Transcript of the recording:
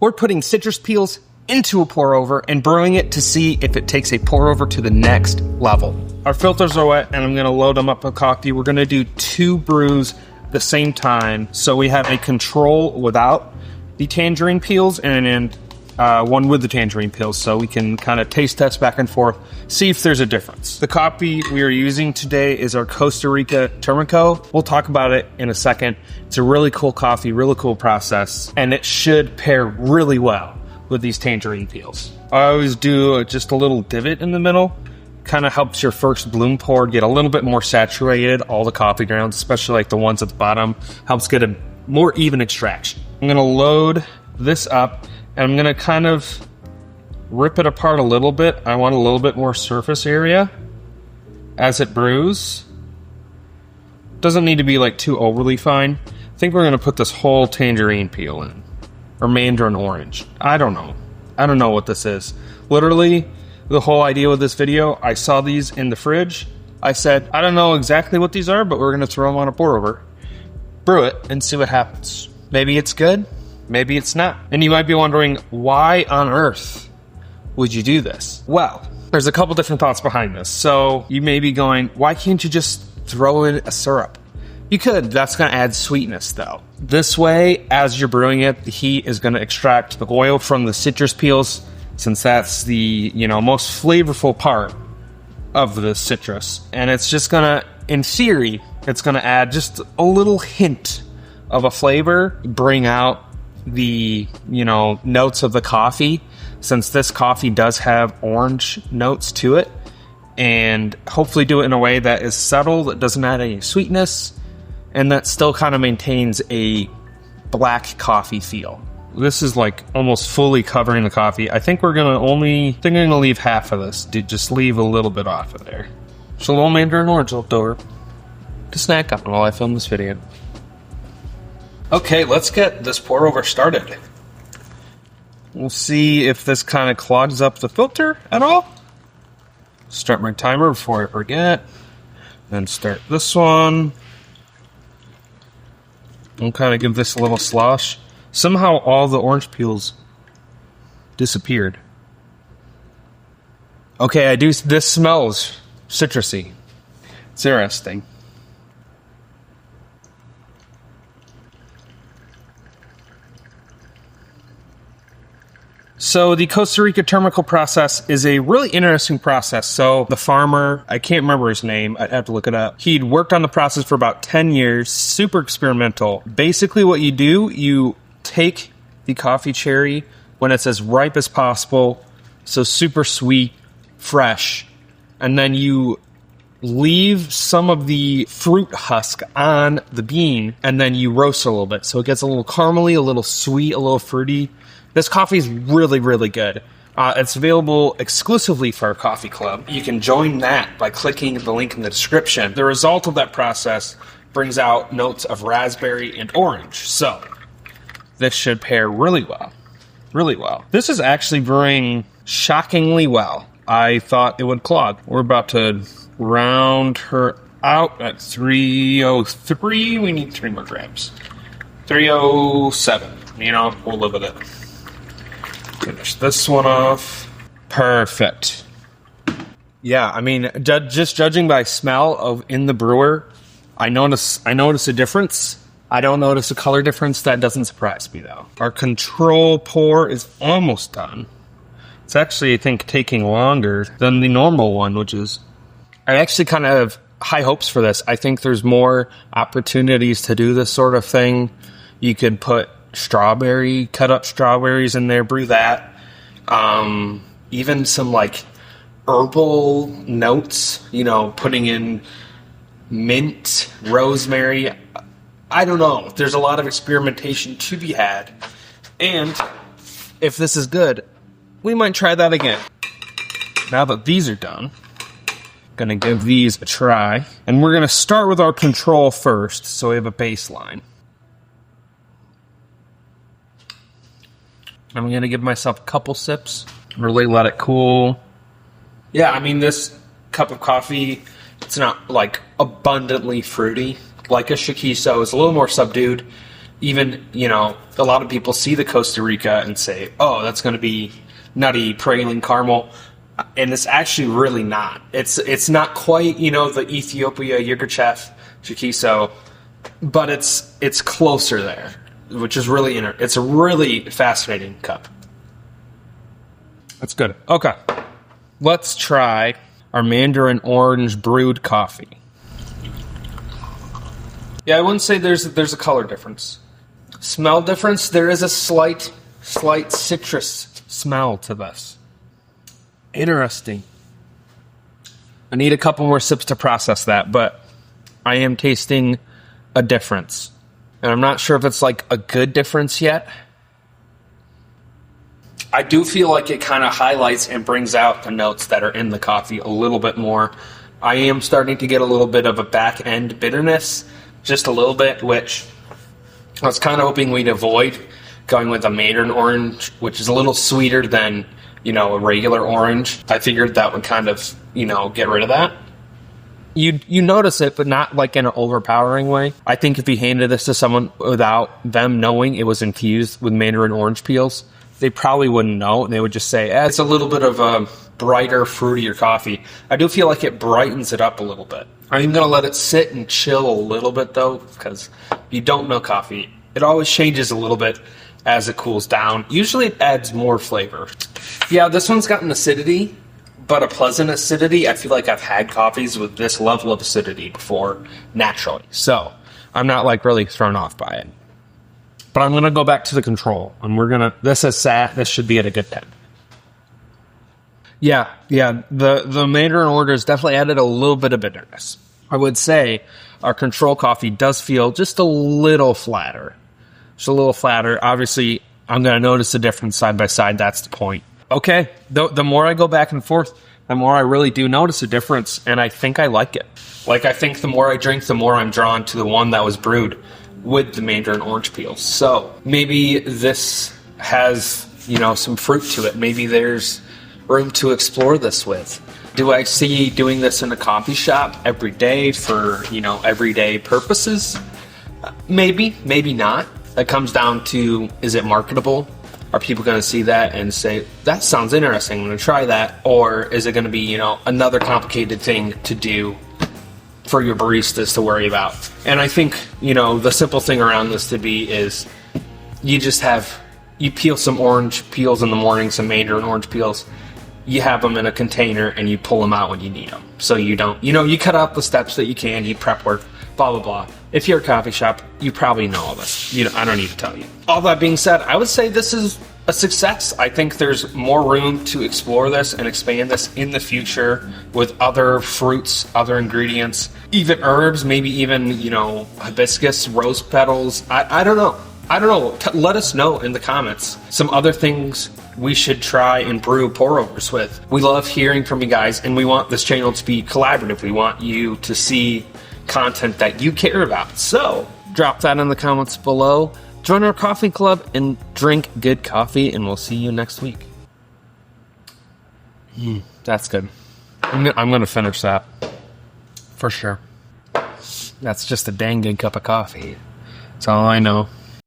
We're putting citrus peels into a pour over and brewing it to see if it takes a pour over to the next level. Our filters are wet and I'm gonna load them up with coffee. We're gonna do 2 brews at the same time. So we have a control without the tangerine peels and one with the tangerine peels, so we can kind of taste test back and forth, see if there's a difference. The coffee we are using today is our Costa Rica Termico. We'll talk about it in a second. It's a really cool coffee, really cool process, and it should pair really well with these tangerine peels. I always do just a little divot in the middle. Kind of helps your first bloom pour get a little bit more saturated, all the coffee grounds, especially like the ones at the bottom, helps get a more even extraction. I'm gonna load this up and I'm gonna kind of rip it apart a little bit. I want a little bit more surface area as it brews. Doesn't need to be like too overly fine. I think we're gonna put this whole tangerine peel in, or mandarin orange. I don't know what this is. Literally, the whole idea with this video, I saw these in the fridge. I said, I don't know exactly what these are, but we're gonna throw them on a pour over, brew it, and see what happens. Maybe it's good. Maybe it's not. And you might be wondering, why on earth would you do this? Well, there's a couple different thoughts behind this. So you may be going, why can't you just throw in a syrup? You could. That's going to add sweetness, though. This way, as you're brewing it, the heat is going to extract the oil from the citrus peels, since that's the most flavorful part of the citrus. And it's just going to, in theory, it's going to add just a little hint of a flavor, bring out the notes of the coffee, since this coffee does have orange notes to it, and hopefully do it in a way that is subtle, that doesn't add any sweetness, and that still kind of maintains a black coffee feel. This is like almost fully covering the coffee. I think we're gonna leave half of this, just leave a little bit off of there. So a little mandarin orange left over to snack on while I film this video. Okay, let's get this pour over started. We'll see if this kind of clogs up the filter at all. Start my timer before I forget. Then start this one. We'll kind of give this a little slosh. Somehow all the orange peels disappeared. Okay, this smells citrusy. It's interesting. So the Costa Rica Termico process is a really interesting process. So the farmer, I can't remember his name, I'd have to look it up. He'd worked on the process for about 10 years, super experimental. Basically what you do, you take the coffee cherry when it's as ripe as possible, so super sweet, fresh, and then you leave some of the fruit husk on the bean, and then you roast it a little bit. So it gets a little caramely, a little sweet, a little fruity. This coffee is really, really good. It's available exclusively for our coffee club. You can join that by clicking the link in the description. The result of that process brings out notes of raspberry and orange. So this should pair really well. Really well. This is actually brewing shockingly well. I thought it would clog. We're about to round her out at 303. We need 3 more grams. 307. We'll live with it. Finish this one off. Perfect. Yeah, I mean, just judging by smell in the brewer, I notice a difference. I don't notice a color difference. That doesn't surprise me, though. Our control pour is almost done. It's actually, I think, taking longer than the normal one, which is... I actually kind of have high hopes for this. I think there's more opportunities to do this sort of thing. You could put cut up strawberries in there, brew that. Even some like herbal notes, putting in mint, rosemary. I don't know. There's a lot of experimentation to be had. And if this is good, we might try that again. Now that these are done, gonna give these a try. And we're gonna start with our control first, so we have a baseline. I'm going to give myself a couple sips, really let it cool. Yeah, I mean, this cup of coffee, it's not like abundantly fruity like a Shikiso. It's a little more subdued. Even, a lot of people see the Costa Rica and say, oh, that's going to be nutty, praline caramel. And it's actually really not. It's not quite, the Ethiopia Yirgacheffe Chiquiso, but it's closer there, which is really it's a really fascinating cup. That's good. Okay. Let's try our mandarin orange brewed coffee. Yeah, I wouldn't say there's a color difference. Smell difference, there is a slight citrus smell to this. Interesting. I need a couple more sips to process that, but I am tasting a difference. And I'm not sure if it's like a good difference yet. I do feel like it kind of highlights and brings out the notes that are in the coffee a little bit more. I am starting to get a little bit of a back end bitterness, just a little bit, which I was kind of hoping we'd avoid, going with a mandarin orange, which is a little sweeter than, a regular orange. I figured that would kind of, get rid of that. You notice it, but not like in an overpowering way. I think if you handed this to someone without them knowing it was infused with mandarin orange peels, they probably wouldn't know. And they would just say, it's a little bit of a brighter, fruitier coffee. I do feel like it brightens it up a little bit. I'm going to let it sit and chill a little bit, though, because if you don't know coffee, it always changes a little bit as it cools down. Usually it adds more flavor. Yeah, this one's got an acidity, but a pleasant acidity. I feel like I've had coffees with this level of acidity before naturally. So I'm not really thrown off by it. But I'm going to go back to the control, and this is sat, this should be at a good 10. Yeah, the mandarin orange has definitely added a little bit of bitterness. I would say our control coffee does feel just a little flatter. Just a little flatter. Obviously, I'm going to notice the difference side by side. That's the point. Okay, the more I go back and forth, the more I really do notice a difference, and I think I like it. I think the more I drink, the more I'm drawn to the one that was brewed with the mandarin orange peels. So maybe this has, some fruit to it. Maybe there's room to explore this with. Do I see doing this in a coffee shop every day for, everyday purposes? Maybe, maybe not. That comes down to, is it marketable? Are people going to see that and say, that sounds interesting, I'm going to try that? Or is it going to be, another complicated thing to do for your baristas to worry about? And I think, the simple thing around this to be is you peel some orange peels in the morning, some mandarin orange peels, you have them in a container and you pull them out when you need them. So you don't, you cut out the steps that you can, you prep work, blah, blah, blah. If you're a coffee shop, you probably know all this. I don't need to tell you. All that being said, I would say this is a success. I think there's more room to explore this and expand this in the future with other fruits, other ingredients, even herbs, maybe even, hibiscus, rose petals. I don't know. Let us know in the comments some other things we should try and brew pour-overs with. We love hearing from you guys, and we want this channel to be collaborative. We want you to see content that you care about. So drop that in the comments below. Join our coffee club and drink good coffee, and we'll see you next week. That's good. I'm going to finish that for sure. That's just a dang good cup of coffee. That's all I know.